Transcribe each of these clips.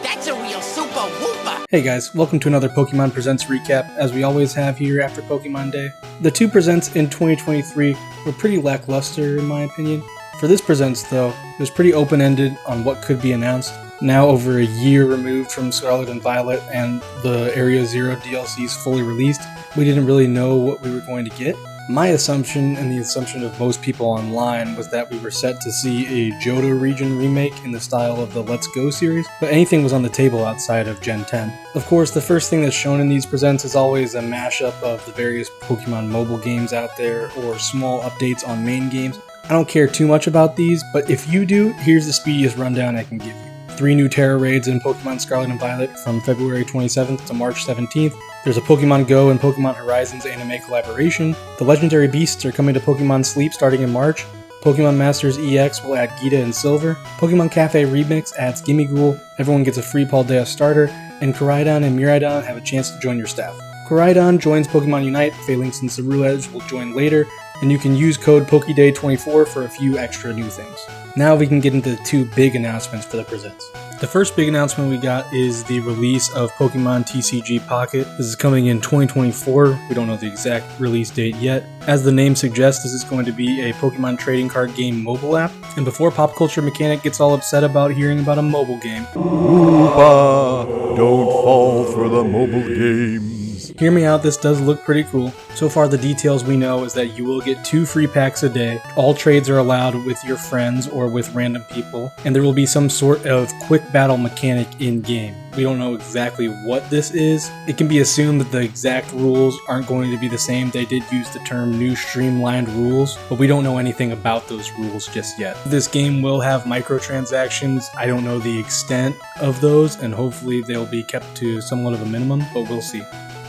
That's a real super whooper! Hey guys, welcome to another Pokemon Presents recap, as we always have here after Pokemon Day. The two Presents in 2023 were pretty lackluster in my opinion. For this Presents though, it was pretty open-ended on what could be announced. Now over a year removed from Scarlet and Violet and the Area Zero DLCs fully released, we didn't really know what we were going to get. My assumption, and the assumption of most people online, was that we were set to see a Johto region remake in the style of the Let's Go series, but anything was on the table outside of Gen 10. Of course, the first thing that's shown in these presents is always a mashup of the various Pokemon mobile games out there, or small updates on main games. I don't care too much about these, but if you do, here's the speediest rundown I can give you. 3 new Terra raids in Pokemon Scarlet and Violet from February 27th to March 17th. There's a Pokemon Go and Pokemon Horizons anime collaboration. The legendary beasts are coming to Pokemon Sleep starting in March. Pokemon Masters EX will add Gita and Silver. Pokemon Cafe Remix adds Gimmighoul. Everyone gets a free Paldea starter. And Koraidon and Miraidon have a chance to join your staff. Koraidon joins Pokemon Unite, Phalanx and Ceruledge will join later, and you can use code POKEDAY24 for a few extra new things. Now we can get into the 2 big announcements for the presents. The first big announcement we got is the release of Pokemon TCG Pocket. This is coming in 2024. We don't know the exact release date yet. As the name suggests, this is going to be a Pokemon trading card game mobile app. And before Pop Culture Mechanic gets all upset about hearing about a mobile game, Oompa, don't fall for the mobile games. Hear me out, this does look pretty cool. So far the details we know is that you will get 2 free packs a day. All trades are allowed with your friends or with random people, and there will be some sort of quick battle mechanic in game. We don't know exactly what this is. It can be assumed that the exact rules aren't going to be the same. They did use the term new streamlined rules, but we don't know anything about those rules just yet. This game will have microtransactions. I don't know the extent of those, and hopefully they'll be kept to somewhat of a minimum, but we'll see.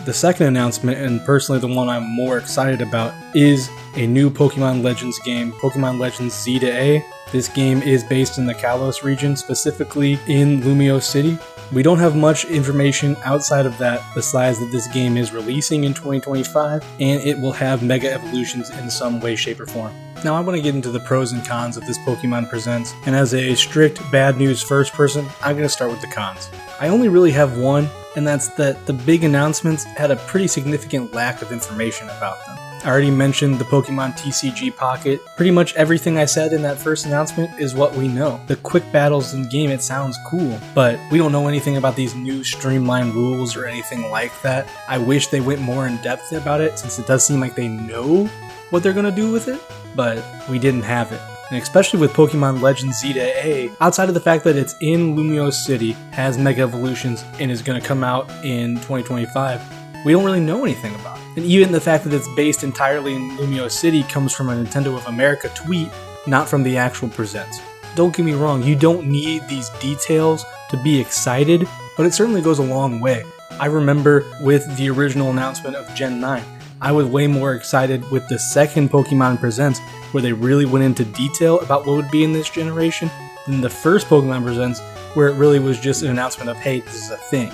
The second announcement, and personally the one I'm more excited about, is a new Pokemon Legends game, Pokemon Legends Z to A. This game is based in the Kalos region, specifically in Lumiose City. We don't have much information outside of that besides that this game is releasing in 2025 and it will have Mega Evolutions in some way, shape, or form. Now I want to get into the pros and cons of this Pokemon Presents, and as a strict bad news first person, I'm going to start with the cons. I only really have one, and that's that the big announcements had a pretty significant lack of information about them. I already mentioned the Pokemon TCG Pocket. Pretty much everything I said in that first announcement is what we know. The quick battles in game, it sounds cool, but we don't know anything about these new streamlined rules or anything like that. I wish they went more in depth about it, since it does seem like they know what they're gonna do with it, but we didn't have it. And especially with Pokemon Legends Z to A, outside of the fact that it's in Lumiose City, has Mega Evolutions, and is going to come out in 2025, we don't really know anything about it. And even the fact that it's based entirely in Lumiose City comes from a Nintendo of America tweet, not from the actual presents. Don't get me wrong, you don't need these details to be excited, but it certainly goes a long way. I remember with the original announcement of Gen 9, I was way more excited with the second Pokemon Presents, where they really went into detail about what would be in this generation, than the first Pokemon Presents, where it really was just an announcement of, hey, this is a thing.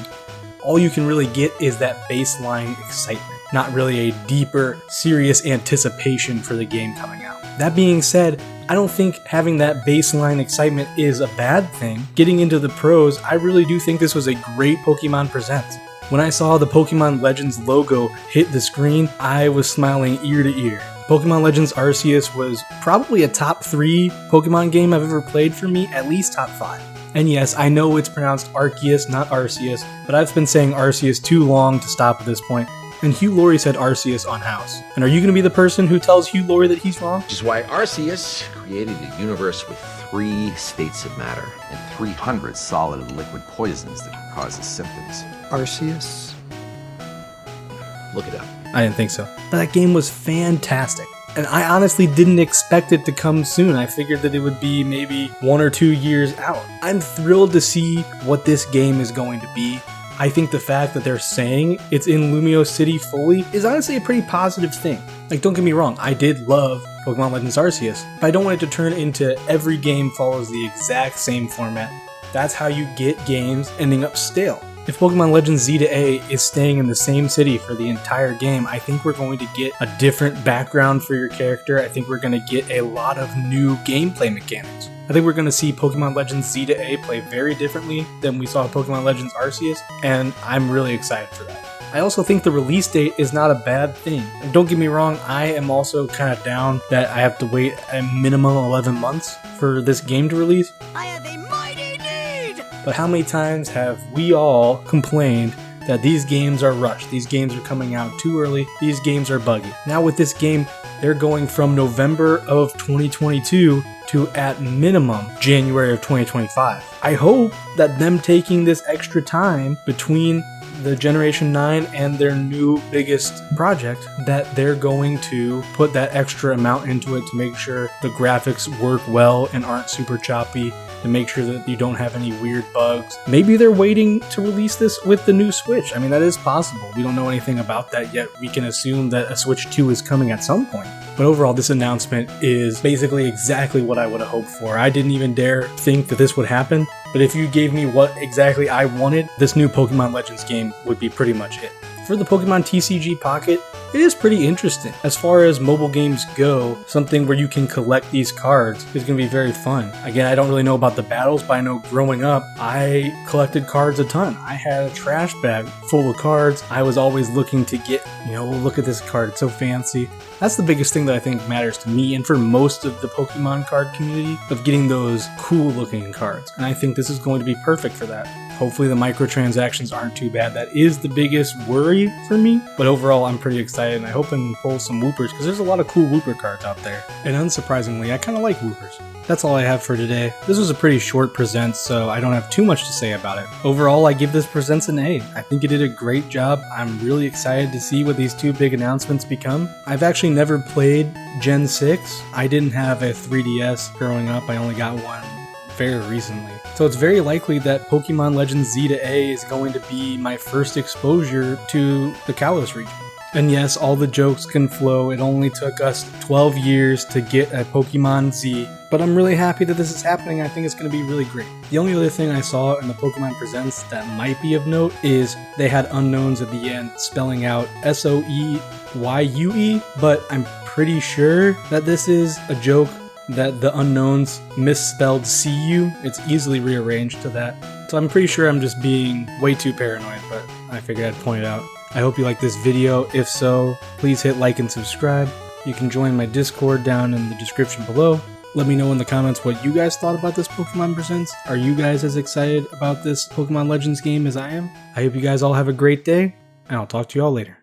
All you can really get is that baseline excitement, not really a deeper, serious anticipation for the game coming out. That being said, I don't think having that baseline excitement is a bad thing. Getting into the pros, I really do think this was a great Pokemon Presents. When I saw the Pokemon Legends logo hit the screen, I was smiling ear to ear. Pokemon Legends Arceus was probably a top 3 Pokemon game I've ever played for me, at least top 5. And yes, I know it's pronounced Arceus, not Arceus, but I've been saying Arceus too long to stop at this point, and Hugh Laurie said Arceus on House. And are you going to be the person who tells Hugh Laurie that he's wrong? Which is why Arceus created a universe with 3 states of matter and 300 solid and liquid poisons that can cause the symptoms. Arceus? Look it up. I didn't think so. But that game was fantastic. And I honestly didn't expect it to come soon. I figured that it would be maybe 1 or 2 years out. I'm thrilled to see what this game is going to be. I think the fact that they're saying it's in Lumiose City fully is honestly a pretty positive thing. Like, don't get me wrong, I did love Pokemon Legends Arceus, but I don't want it to turn into every game follows the exact same format. That's how you get games ending up stale. If Pokemon Legends Z to A is staying in the same city for the entire game, I think we're going to get a different background for your character. I think we're going to get a lot of new gameplay mechanics. I think we're going to see Pokemon Legends Z to A play very differently than we saw Pokemon Legends Arceus, and I'm really excited for that. I also think the release date is not a bad thing. And don't get me wrong, I am also kind of down that I have to wait a minimum 11 months for this game to release. I have a mighty need! But how many times have we all complained that these games are rushed, these games are coming out too early, these games are buggy? Now with this game, they're going from November of 2022 to at minimum January of 2025. I hope that them taking this extra time between the Generation 9 and their new biggest project, that they're going to put that extra amount into it to make sure the graphics work well and aren't super choppy, to make sure that you don't have any weird bugs. Maybe they're waiting to release this with the new Switch. I mean, that is possible. We don't know anything about that yet. We can assume that a Switch 2 is coming at some point. But overall, this announcement is basically exactly what I would have hoped for. I didn't even dare think that this would happen, but if you gave me what exactly I wanted, this new Pokemon Legends game would be pretty much it. For the Pokemon TCG Pocket, it is pretty interesting. As far as mobile games go, something where you can collect these cards is going to be very fun. Again, I don't really know about the battles, but I know growing up, I collected cards a ton. I had a trash bag full of cards. I was always looking to get, look at this card, it's so fancy. That's the biggest thing that I think matters to me and for most of the Pokemon card community, of getting those cool looking cards. And I think this is going to be perfect for that. Hopefully the microtransactions aren't too bad. That is the biggest worry for me. But overall, I'm pretty excited, and I hope I can pull some Woopers, because there's a lot of cool Wooper cards out there. And unsurprisingly, I kind of like Woopers. That's all I have for today. This was a pretty short present, so I don't have too much to say about it. Overall, I give this present an A. I think it did a great job. I'm really excited to see what these two big announcements become. I've actually never played Gen 6. I didn't have a 3DS growing up. I only got one very recently. So it's very likely that Pokemon Legends Z to A is going to be my first exposure to the Kalos region. And yes, all the jokes can flow. It only took us 12 years to get a Pokemon Z, but I'm really happy that this is happening. I think it's going to be really great. The only other thing I saw in the Pokemon Presents that might be of note is they had unknowns at the end spelling out SOEYUE, but I'm pretty sure that this is a joke that the unknowns misspelled CU. It's easily rearranged to that. So I'm pretty sure I'm just being way too paranoid, but I figured I'd point it out. I hope you like this video. If so, please hit like and subscribe. You can join my Discord down in the description below. Let me know in the comments what you guys thought about this Pokemon Presents. Are you guys as excited about this Pokemon Legends game as I am? I hope you guys all have a great day, and I'll talk to you all later.